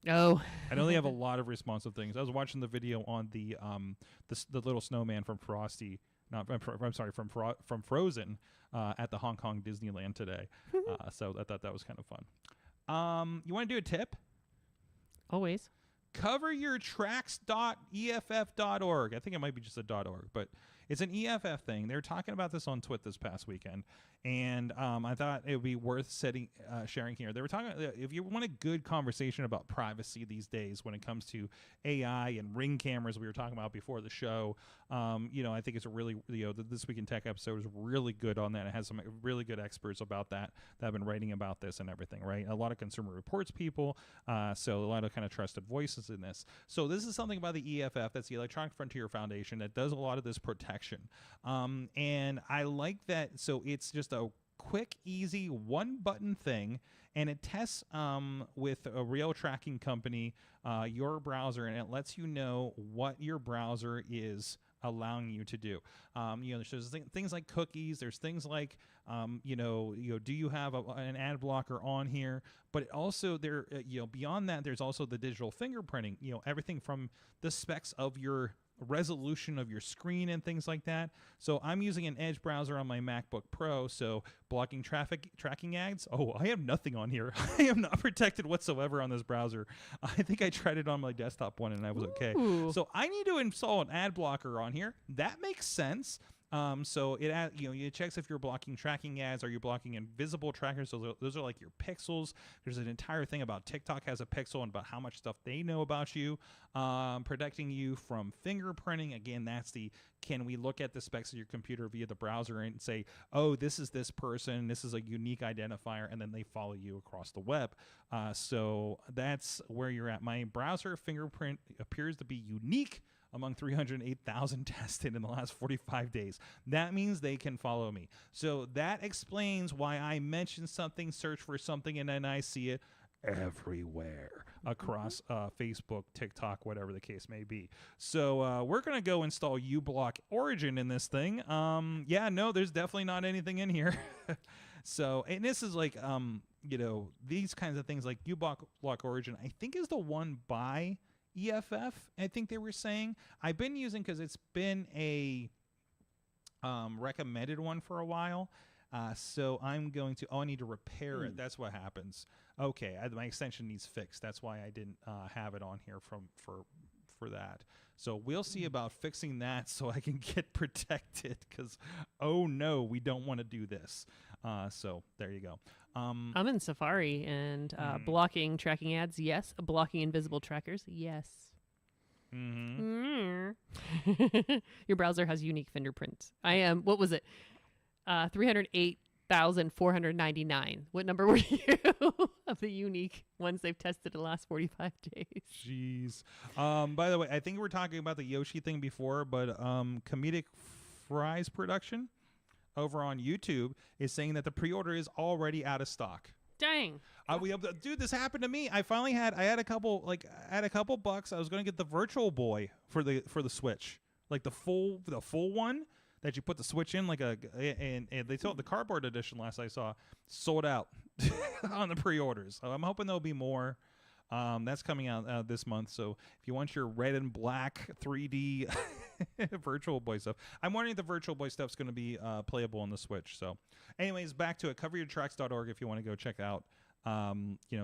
Oh. I know they have a lot of responsive things. I was watching the video on the little snowman from Frosty, from Frozen at the Hong Kong Disneyland today. So I thought that was kind of fun. You want to do a tip? Always. Cover your tracks.eff.org. I think it might be just a .org, but it's an EFF thing. They were talking about this on Twitter this past weekend, and I thought it would be worth sharing here. They were talking, if you want a good conversation about privacy these days when it comes to AI and Ring cameras we were talking about before the show, I think it's a really, the This Week in Tech episode is really good on that. It has some really good experts about that have been writing about this and everything, right? A lot of Consumer Reports people, so a lot of kind of trusted voices in this. So this is something about the EFF, that's the Electronic Frontier Foundation, that does a lot of this protection. And I like that. So it's just a quick, easy, one-button thing, and it tests with a real tracking company your browser, and it lets you know what your browser is allowing you to do. There's things like cookies. There's things like, do you have an ad blocker on here? But also beyond that, there's also the digital fingerprinting. Everything from the specs of your resolution of your screen and things like that. So I'm using an Edge browser on my MacBook Pro, so blocking tracking ads. Oh, I have nothing on here. I am not protected whatsoever on this browser. I think I tried it on my desktop one and I was okay. Ooh. So I need to install an ad blocker on here. That makes sense. So it checks if you're blocking tracking ads. Are you blocking invisible trackers? Those are like your pixels. There's an entire thing about TikTok has a pixel and about how much stuff they know about you. Protecting you from fingerprinting. Again, that's can we look at the specs of your computer via the browser and say, oh, this is this person, this is a unique identifier, and then they follow you across the web. So that's where you're at. My browser fingerprint appears to be unique among 308,000 tested in the last 45 days. That means they can follow me. So that explains why I mention something, search for something, and then I see it everywhere across Facebook, TikTok, whatever the case may be. So we're going to go install uBlock Origin in this thing. There's definitely not anything in here. So, and this is like, these kinds of things like uBlock Origin, I think is the one by EFF, I think they were saying. I've been using because it's been a recommended one for a while. So I'm going to, I need to repair it. That's what happens. Okay, my extension needs fixed. That's why I didn't have it on here for that. So we'll see about fixing that so I can get protected because, oh no, we don't want to do this. So there you go. I'm in Safari and blocking tracking ads, yes. Blocking invisible trackers, yes. Mm-hmm. Your browser has unique fingerprints. I am, what was it? 308,499. What number were you of the unique ones they've tested in the last 45 days? Jeez. By the way, I think we were talking about the Yoshi thing before, but Comedic Fries Production over on YouTube is saying that the pre-order is already out of stock. Dang. Dude, this happened to me. I had a couple bucks. I was going to get the Virtual Boy for the Switch, like the full one that you put the Switch in, and they sold the cardboard edition last I saw, sold out on the pre-orders. So I'm hoping there'll be more. That's coming out this month. So if you want your red and black 3D Virtual Boy stuff, I'm wondering if the Virtual Boy stuff's going to be playable on the Switch. So anyways, back to it. Coveryourtracks.org if you want to go check out,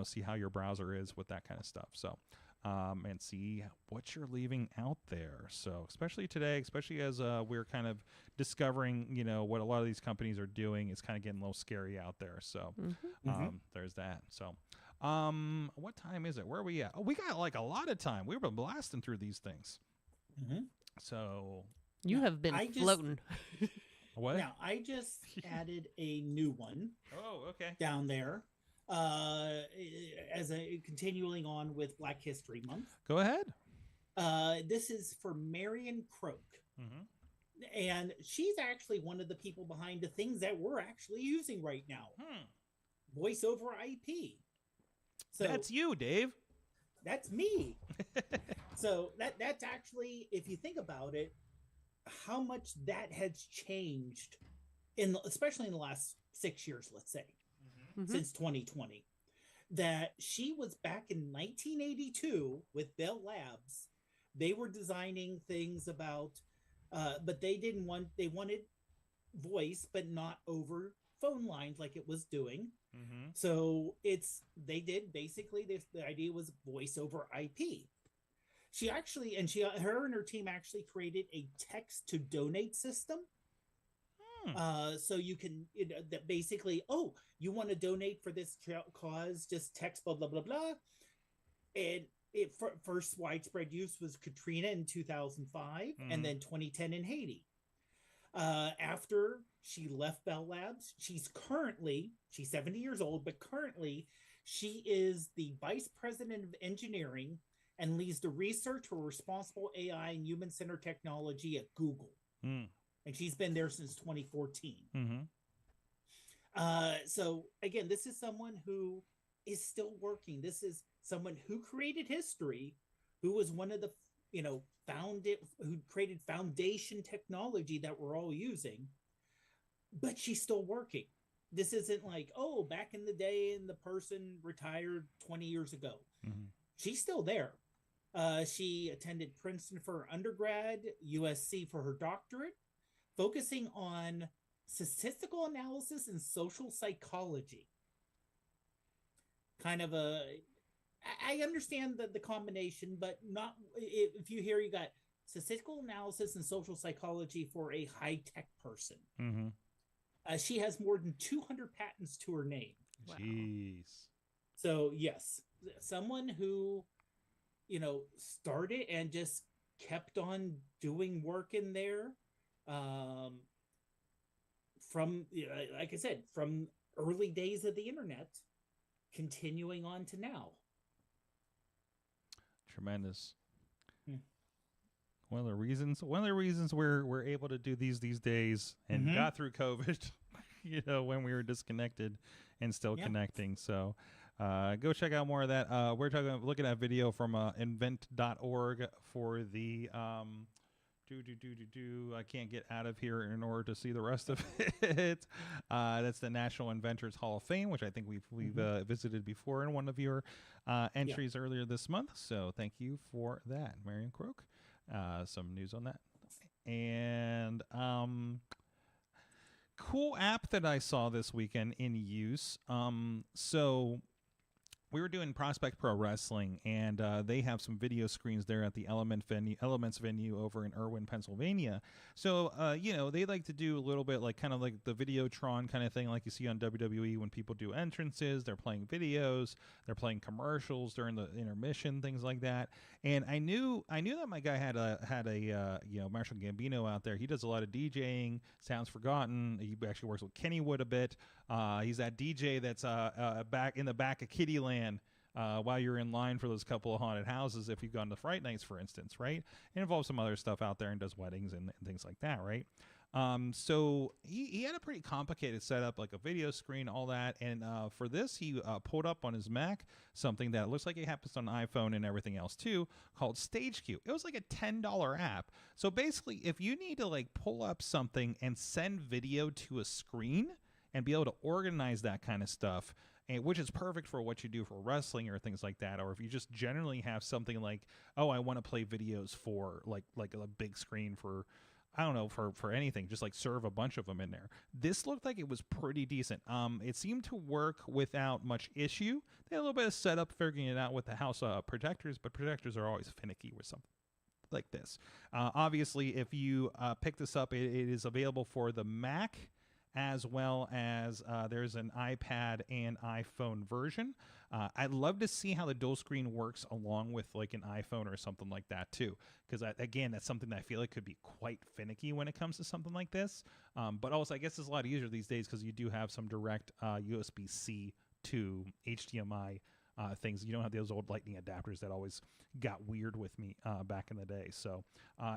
see how your browser is with that kind of stuff. So, and see what you're leaving out there. So especially today, especially as we're kind of discovering, what a lot of these companies are doing, it's kind of getting a little scary out there. So there's that. So what time is it? Where are we at? Oh, we got like a lot of time. We've been blasting through these things. So you have been floating. What? Now I just added a new one. Oh, okay. Down there, as a continuing on with Black History Month. Go ahead. This is for Marion Croak. And she's actually one of the people behind the things that we're actually using right now. Voice over IP. So that's you, Dave. That's me. So that's actually, if you think about it, how much that has changed especially in the last 6 years, let's say, since 2020. That she was back in 1982 with Bell Labs. They were designing things about, but they wanted voice, but not over phone lines like it was doing. So the idea was voice over IP. Her and her team actually created a text to donate system. So you can, that basically, you want to donate for this cause, just text blah, blah, blah, blah. And first widespread use was Katrina in 2005 and then 2010 in Haiti. After she left Bell Labs, she's 70 years old, but currently she is the vice president of engineering and leads the research for responsible AI and human-centered technology at Google. And she's been there since 2014. So again, this is someone who is still working. This is someone who created history, who was one of the, who created foundation technology that we're all using, but she's still working. This isn't like, back in the day and the person retired 20 years ago. She's still there. She attended Princeton for her undergrad, USC for her doctorate, focusing on statistical analysis and social psychology. Kind of I understand the combination, but not if you hear you got statistical analysis and social psychology for a high-tech person. Mm-hmm. She has more than 200 patents to her name. Wow. Jeez. So yes, someone who, started and just kept on doing work in there, from, like I said, from early days of the internet, continuing on to now. Tremendous. Hmm. One of the reasons we're able to do these days and Mhm. got through COVID, when we were disconnected and still Yeah. connecting. So go check out more of that. We're looking at video from invent.org for the I can't get out of here in order to see the rest of it. That's the National Inventors Hall of Fame, which I think we've visited before in one of your entries earlier this month. So thank you for that, Marion Croak. Some news on that. And cool app that I saw this weekend in use. So we were doing Prospect Pro Wrestling, and they have some video screens there at the Elements venue over in Irwin, Pennsylvania. So, they like to do a little bit like kind of like the Videotron kind of thing, like you see on WWE when people do entrances. They're playing videos, they're playing commercials during the intermission, things like that. And I knew that my guy had a Marshall Gambino out there. He does a lot of DJing. Sounds Forgotten. He actually works with Kennywood a bit. He's that DJ that's back in the back of Kittyland while you're in line for those couple of haunted houses, if you've gone to Fright Nights, for instance, right? It involves some other stuff out there and does weddings and things like that, right? So he had a pretty complicated setup, like a video screen, all that. And for this, he pulled up on his Mac something that looks like it happens on iPhone and everything else too, called StageQ. It was like a $10 app. So basically, if you need to like pull up something and send video to a screen and be able to organize that kind of stuff, which is perfect for what you do for wrestling or things like that, or if you just generally have something like, oh, I want to play videos for like a big screen for, I don't know, for anything, just like serve a bunch of them in there. This looked like it was pretty decent. It seemed to work without much issue. They had a little bit of setup figuring it out with the house protectors, but protectors are always finicky with something like this. Obviously, if you pick this up, it is available for the Mac, as well as there's an iPad and iPhone version. I'd love to see how the dual screen works along with like an iPhone or something like that too, because again, that's something that I feel like could be quite finicky when it comes to something like this. But also, I guess it's a lot easier these days because you do have some direct USB-C to HDMI things. You don't have those old lightning adapters that always got weird with me back in the day. So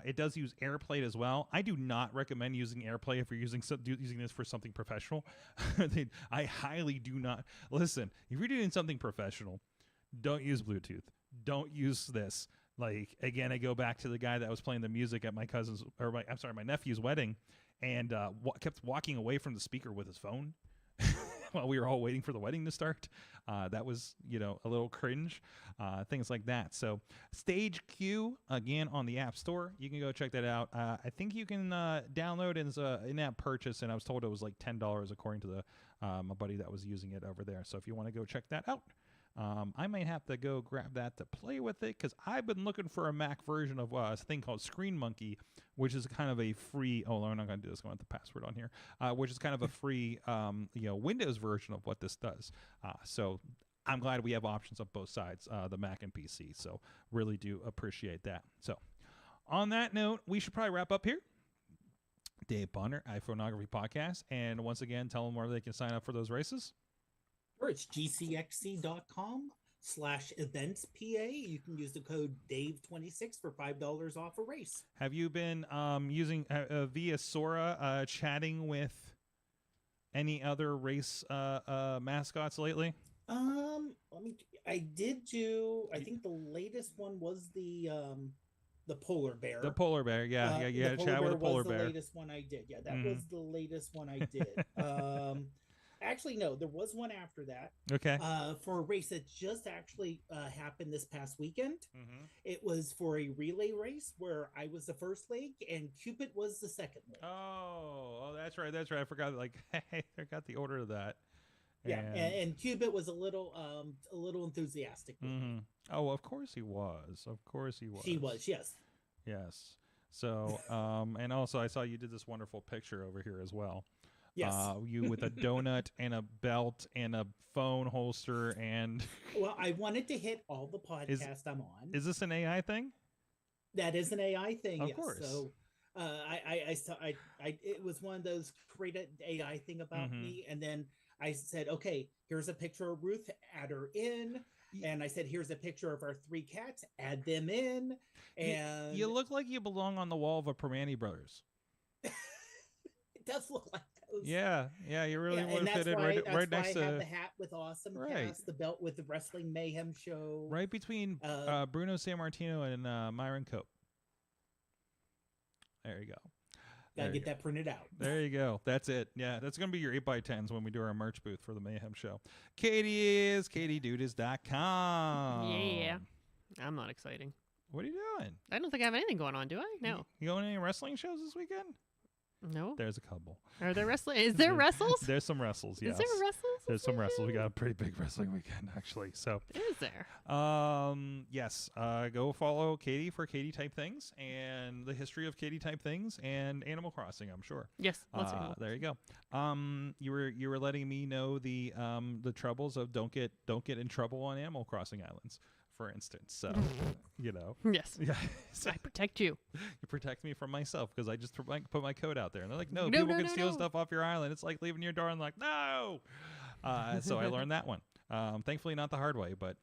it does use AirPlay as well. I do not recommend using AirPlay if you're using this for something professional. I highly do not. Listen, if you're doing something professional, don't use Bluetooth. Don't use this. Like, again, I go back to the guy that was playing the music at my nephew's wedding, and kept walking away from the speaker with his phone while we were all waiting for the wedding to start. That was, a little cringe, things like that. So StageQ, again, on the App Store. You can go check that out. I think you can download it as an in-app purchase, and I was told it was like $10 according to my buddy that was using it over there. So if you want to go check that out, I might have to go grab that to play with it, because I've been looking for a Mac version of a thing called Screen Monkey, which is kind of a free. Oh, I'm not going to do this. I'm going to have the password on here, which is kind of a free, Windows version of what this does. So I'm glad we have options on both sides, the Mac and PC. So really do appreciate that. So on that note, we should probably wrap up here. Dave Bonner, iPhoneography Podcast, and once again, tell them where they can sign up for those races. Sure, it's gcxc.com/eventspa. You can use the code DAVE26 for $5 off a race. Have you been using via Sora chatting with any other race mascots lately? I did do. I think the latest one was the polar bear. The polar bear, yeah. You had a chat with a polar bear. The latest one I did. Yeah, that was the latest one I did. Actually, no, there was one after that. Okay. For a race that just actually happened this past weekend. Mm-hmm. It was for a relay race where I was the first leg and Cupid was the second leg. Oh, that's right. I forgot. I forgot the order of that. Yeah, and Cupid was a little enthusiastic. Mm-hmm. Oh, of course he was. She was, yes. Yes. So, and also I saw you did this wonderful picture over here as well. Yes. You with a donut and a belt and a phone holster and. Well, I wanted to hit all the podcasts I'm on. Is this an AI thing? That is an AI thing. Of yes. course. So, I saw. It was one of those create AI thing about me, and then I said, okay, here's a picture of Ruth, add her in. And I said, here's a picture of our 3 cats, add them in. And you look like you belong on the wall of a Permane Brothers. It does look like those. Yeah, you really would have fitted right next to. I have the hat with AwesomeCast, the belt with the Wrestling Mayhem Show, right between Bruno Sammartino and Myron Cope. There you go. Gotta get that printed out. There you go. That's it. Yeah, that's going to be your 8x10s when we do our merch booth for the Mayhem Show. Katie is katiedudas.com. Yeah. I'm not exciting. What are you doing? I don't think I have anything going on, do I? No. You going to any wrestling shows this weekend? No. There's a couple. Are there wrestling? Is there wrestles? There's some wrestles, yes. Is there wrestles? There's some wrestles. We got a pretty big wrestling weekend, actually. So. Is there? Yes. Go follow Katie for Katie type things and the history of Katie type things and Animal Crossing, I'm sure. Yes. There you go. You were letting me know the troubles of don't get in trouble on Animal Crossing islands, for instance. So, Yes. Yeah. I protect you. You protect me from myself because I just put my code out there, and they're like, no, people can steal stuff off your island. It's like leaving your door and like, no. So I learned that one. Thankfully, not the hard way, but.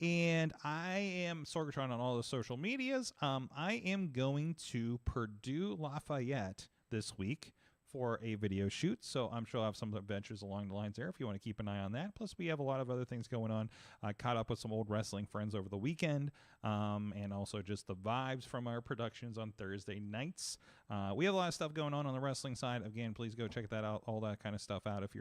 And I am Sorgatron on all the social medias. I am going to Purdue Lafayette this week for a video shoot, so I'm sure I'll have some adventures along the lines there if you want to keep an eye on that. Plus, we have a lot of other things going on. I caught up with some old wrestling friends over the weekend, and also just the vibes from our productions on Thursday nights. We have a lot of stuff going on the wrestling side. Again, please go check that out, all that kind of stuff out if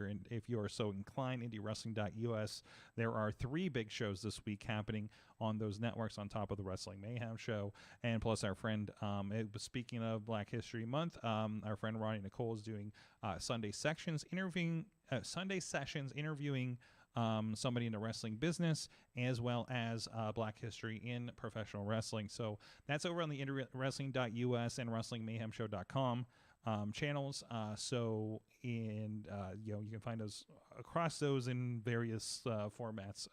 you are so inclined. IndieWrestling.us. There are 3 big shows this week happening on those networks on top of the Wrestling Mayhem Show, and plus our friend, speaking of Black History Month, our friend Ronnie Nicole is doing Sunday sessions interviewing somebody in the wrestling business, as well as Black History in professional wrestling. So that's over on the IndieWrestling.us and WrestlingMayhemShow.com channels. You can find us across those in various formats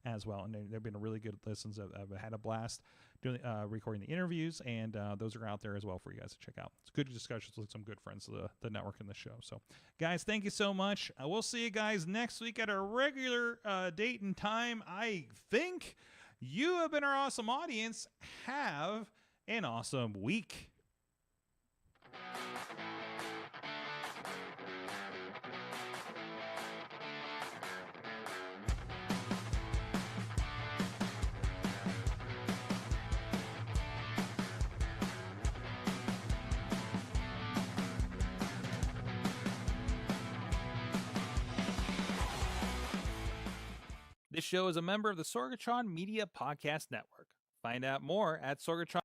as well. And they've been a really good listens. I've had a blast doing recording the interviews, and those are out there as well for you guys to check out. It's good discussions with some good friends of the network and the show. So, guys, thank you so much. We'll see you guys next week at our regular date and time. I think you have been our awesome audience. Have an awesome week. This show is a member of the Sorgatron Media Podcast Network. Find out more at Sorgatron.